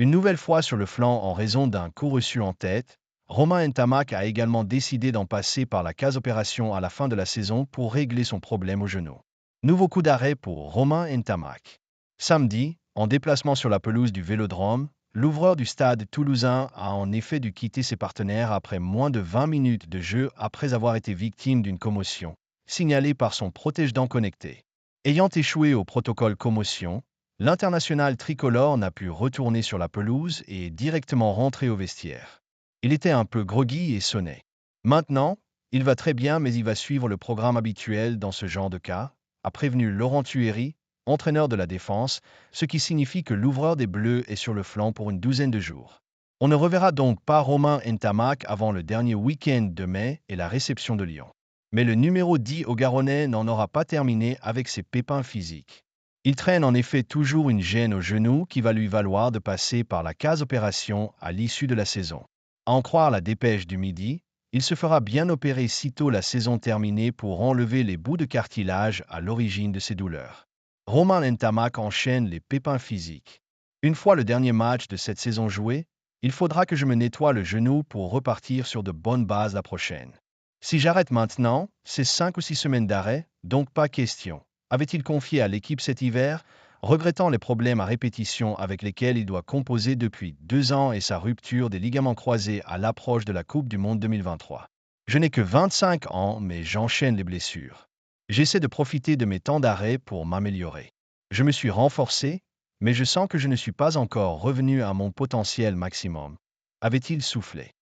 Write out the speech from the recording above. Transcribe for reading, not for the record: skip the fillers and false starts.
Une nouvelle fois sur le flanc en raison d'un coup reçu en tête, Romain Ntamak a également décidé d'en passer par la case opération à la fin de la saison pour régler son problème au genou. Nouveau coup d'arrêt pour Romain Ntamak. Samedi, en déplacement sur la pelouse du Vélodrome, l'ouvreur du stade toulousain a en effet dû quitter ses partenaires après moins de 20 minutes de jeu après avoir été victime d'une commotion, signalée par son protège-dents connecté. Ayant échoué au protocole commotion, l'international tricolore n'a pu retourner sur la pelouse et est directement rentré au vestiaire. Il était un peu groggy et sonnait. Maintenant, il va très bien mais il va suivre le programme habituel dans ce genre de cas, a prévenu Laurent Thuéry, entraîneur de la défense, ce qui signifie que l'ouvreur des Bleus est sur le flanc pour une douzaine de jours. On ne reverra donc pas Romain Ntamak avant le dernier week-end de mai et la réception de Lyon. Mais le numéro 10 au Garonnais n'en aura pas terminé avec ses pépins physiques. Il traîne en effet toujours une gêne au genou qui va lui valoir de passer par la case opération à l'issue de la saison. À en croire la dépêche du Midi, il se fera bien opérer sitôt la saison terminée pour enlever les bouts de cartilage à l'origine de ses douleurs. Romain Ntamak enchaîne les pépins physiques. Une fois le dernier match de cette saison joué, il faudra que je me nettoie le genou pour repartir sur de bonnes bases la prochaine. Si j'arrête maintenant, c'est 5 ou 6 semaines d'arrêt, donc pas question, avait-il confié à l'équipe cet hiver, regrettant les problèmes à répétition avec lesquels il doit composer depuis 2 ans et sa rupture des ligaments croisés à l'approche de la Coupe du Monde 2023. Je n'ai que 25 ans, mais j'enchaîne les blessures. J'essaie de profiter de mes temps d'arrêt pour m'améliorer. Je me suis renforcé, mais je sens que je ne suis pas encore revenu à mon potentiel maximum, avait-il soufflé.